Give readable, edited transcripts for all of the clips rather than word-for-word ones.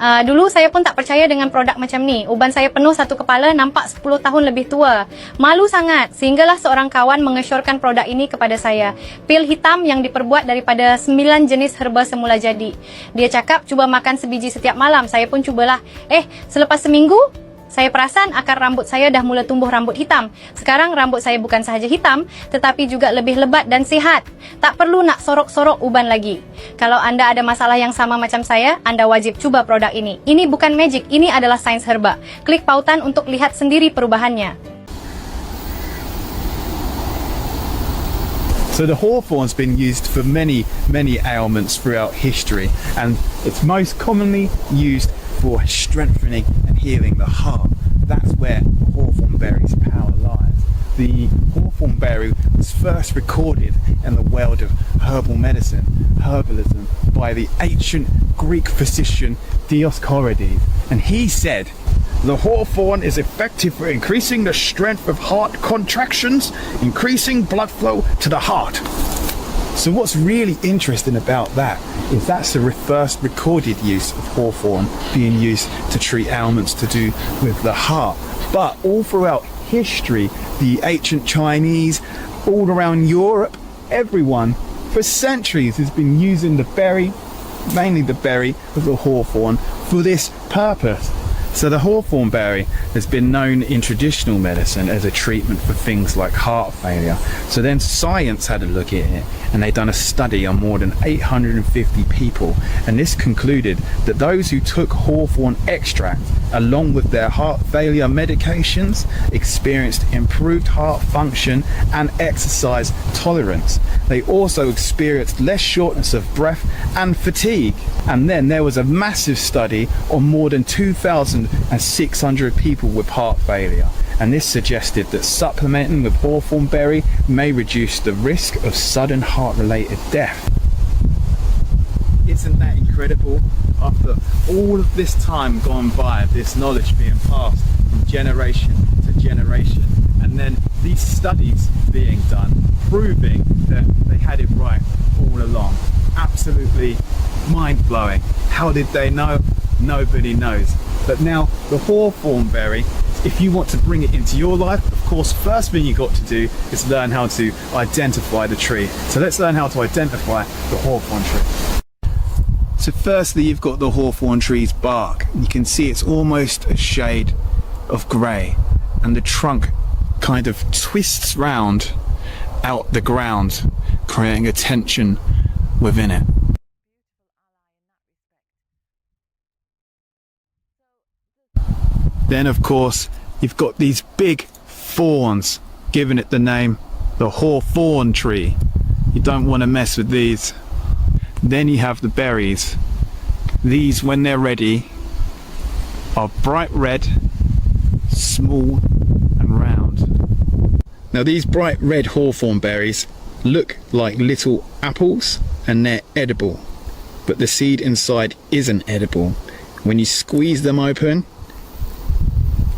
Dulu saya pun tak percaya dengan produk macam ni. Uban saya penuh satu kepala, nampak 10 tahun lebih tua. Malu sangat, sehinggalah seorang kawan mengesyorkan produk ini kepada saya. Pil hitam yang diperbuat daripada 9 jenis herba semula jadi. Dia cakap cuba makan sebiji setiap malam. Saya pun cubalah. Selepas seminggu, saya perasan akar rambut saya dah mula tumbuh rambut hitam. Sekarang rambut saya bukan sahaja hitam, tetapi juga lebih lebat dan sihat. Tak perlu nak sorok-sorok uban lagi. Kalau anda ada masalah yang sama macam saya, anda wajib cuba produk ini. Ini bukan magic, ini adalah sains herba. Klik pautan untuk lihat sendiri perubahannya. So the hawthorn's been used for many ailments throughout history, and it's most commonly used for strengthening and healing the heart. That's where hawthorn berry's power lies. The hawthorn berry was first recorded in the world of herbal medicine, herbalism, by the ancient Greek physician Dioscorides, and he said, "The hawthorn is effective for increasing the strength of heart contractions, increasing blood flow to the heart." So what's really interesting about that is that's the first recorded use of hawthorn being used to treat ailments to do with the heart. But all throughout history, the ancient Chinese, all around Europe, everyone for centuries has been using the berry, mainly the berry of the hawthorn, for this purpose. So the hawthorn berry has been known in traditional medicine as a treatment for things like heart failure. So then science had a look at it, and they done a study on more than 850 people, and this concluded that those who took hawthorn extract along with their heart failure medications experienced improved heart function and exercise tolerance. They also experienced less shortness of breath and fatigue. And then there was a massive study on more than 2,600 people with heart failure, and this suggested that supplementing with hawthorn berry may reduce the risk of sudden heart-related death. Isn't that incredible? After all of this time gone by, this knowledge being passed from generation to generation, and then these studies being done, proving that they had it right all along. Absolutely mind-blowing. How did they know? Nobody knows. But now the hawthorn berry, if you want to bring it into your life, of course, first thing you got to do is learn how to identify the tree. So let's learn how to identify the hawthorn tree. So firstly, you've got the hawthorn tree's bark. You can see it's almost a shade of grey, and the trunk kind of twists round out the ground, creating a tension within it. Then of course you've got these big thorns, giving it the name the hawthorn tree. You don't want to mess with these. Then you have the berries. These, when they're ready, are bright red, small and round. Now these bright red hawthorn berries look like little apples, and they're edible, but the seed inside isn't edible. When you squeeze them open,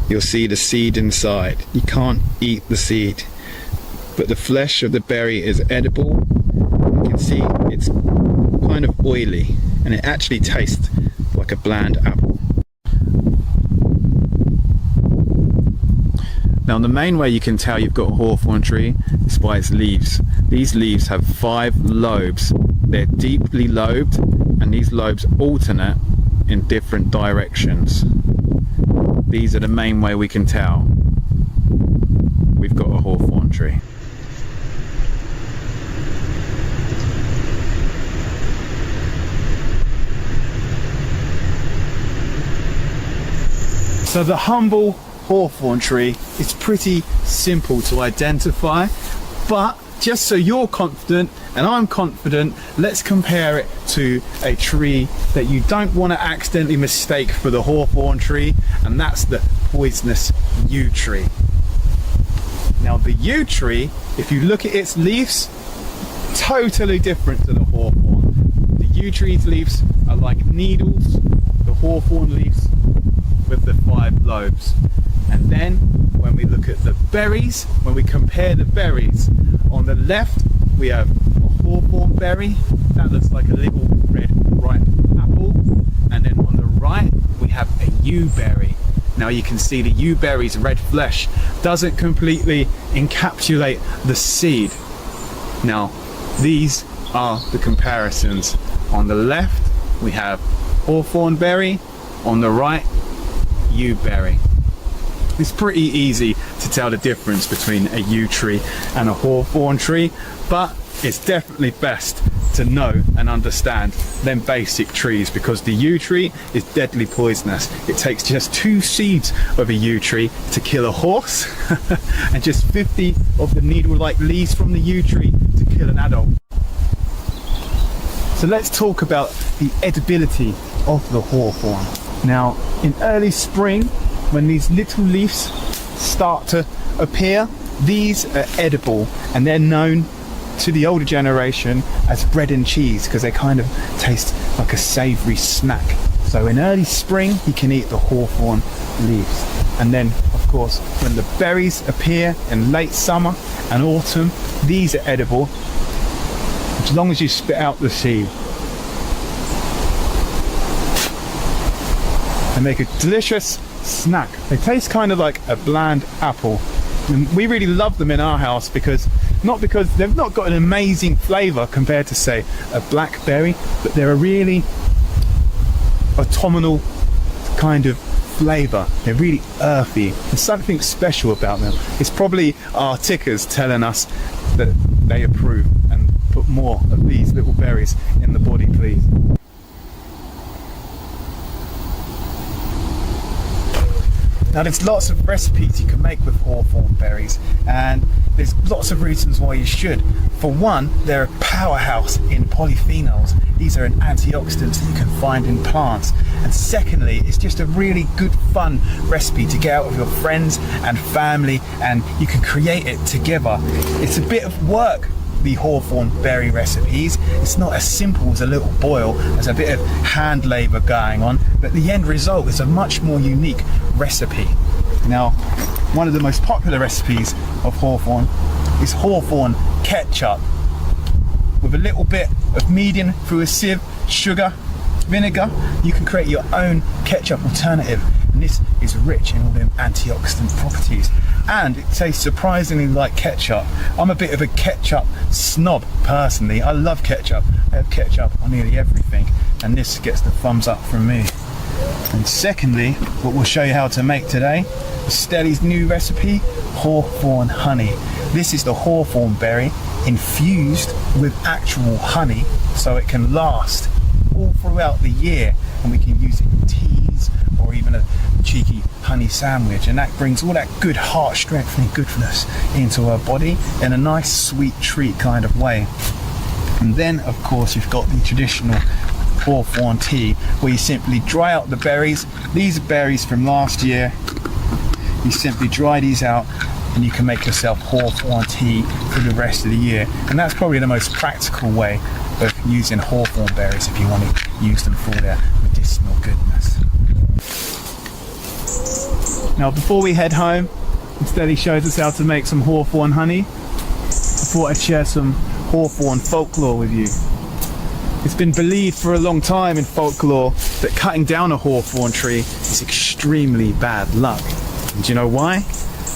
you'll see the seed inside. You can't eat the seed, but the flesh of the berry is edible. You can see it's kind of oily, and it actually tastes like a bland apple. Now the main way you can tell you've got a hawthorn tree is by its leaves. These leaves have 5 lobes. They're deeply lobed, and these lobes alternate in different directions. These are the main way we can tell we've got a hawthorn tree. So the humble hawthorn tree is pretty simple to identify, but just so you're confident and I'm confident, let's compare it to a tree that you don't want to accidentally mistake for the hawthorn tree, and that's the poisonous yew tree. Now the yew tree, if you look at its leaves, totally different to the hawthorn. The yew tree's leaves are like needles, the hawthorn leaves with the 5 lobes. And then when we look at the berries, when we compare the berries, on the left we have a hawthorn berry that looks like a little red ripe apple, and then on the right yew berry. Now you can see the yew berry's red flesh doesn't completely encapsulate the seed. Now these are the comparisons. On the left we have hawthorn berry, on the right yew berry. It's pretty easy to tell the difference between a yew tree and a hawthorn tree, but it's definitely best to know and understand them basic trees, because the yew tree is deadly poisonous. It takes just 2 seeds of a yew tree to kill a horse and just 50 of the needle-like leaves from the yew tree to kill an adult. So let's talk about the edibility of the hawthorn. Now in early spring, when these little leaves start to appear, these are edible, and they're known to the older generation as bread and cheese because they kind of taste like a savoury snack. So in early spring you can eat the hawthorn leaves, and then of course when the berries appear in late summer and autumn, these are edible as long as you spit out the seed. They make a delicious snack. They taste kind of like a bland apple. And we really love them in our house because they've not got an amazing flavour compared to say a blackberry, but they're a really autumnal kind of flavour. They're really earthy. There's something special about them. It's probably our tickers telling us that they approve and put more of these little berries in the body, please. Now there's lots of recipes you can make with hawthorn berries, and there's lots of reasons why you should. For one, they're a powerhouse in polyphenols. These are an antioxidants that you can find in plants. And secondly, it's just a really good fun recipe to get out with your friends and family, and you can create it together. It's a bit of work, the hawthorn berry recipes. It's not as simple as a little boil. There's a bit of hand labour going on, but the end result is a much more unique recipe. Now, one of the most popular recipes of hawthorn is hawthorn ketchup. With a little bit of medium through a sieve, sugar, vinegar, you can create your own ketchup alternative. And this is rich in all them antioxidant properties. And it tastes surprisingly like ketchup. I'm a bit of a ketchup snob personally. I love ketchup. I have ketchup on nearly everything, and this gets the thumbs up from me. And secondly, what we'll show you how to make today is Stelly's new recipe, hawthorn honey. This is the hawthorn berry infused with actual honey, so it can last all throughout the year, and we can use it in teas or even a cheeky honey sandwich, and that brings all that good heart strengthening goodness into our body in a nice sweet treat kind of way. And then of course you've got the traditional hawthorn tea, where you simply dry out the berries. These are berries from last year. You simply dry these out and you can make yourself hawthorn tea for the rest of the year. And that's probably the most practical way of using hawthorn berries if you want to use them for their medicinal goodness. Now before we head home, Stelly shows us how to make some hawthorn honey. I thought I'd share some hawthorn folklore with you. It's been believed for a long time in folklore that cutting down a hawthorn tree is extremely bad luck. And do you know why?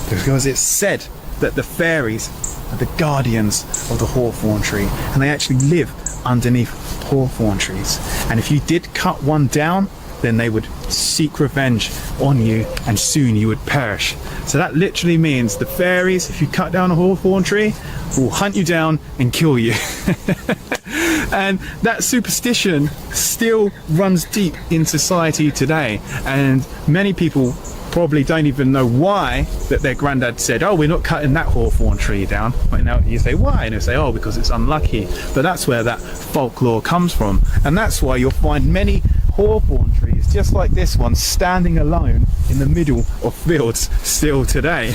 Because it's said that the fairies are the guardians of the hawthorn tree, and they actually live underneath hawthorn trees. And if you did cut one down, then they would seek revenge on you, and soon you would perish. So that literally means the fairies, if you cut down a hawthorn tree, will hunt you down and kill you. And that superstition still runs deep in society today, and many people probably don't even know why that their granddad said, oh, we're not cutting that hawthorn tree down. But now you say, why? And they say, oh, because it's unlucky. But that's where that folklore comes from, and that's why you'll find many hawthorn trees just like this one standing alone in the middle of fields still today.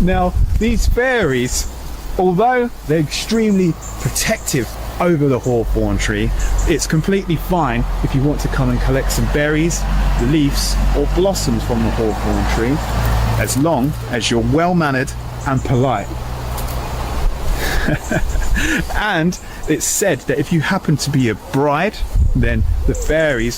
Now these fairies, although they're extremely protective over the hawthorn tree, it's completely fine if you want to come and collect some berries, leaves or blossoms from the hawthorn tree, as long as you're well mannered and polite. And it's said that if you happen to be a bride, then the fairies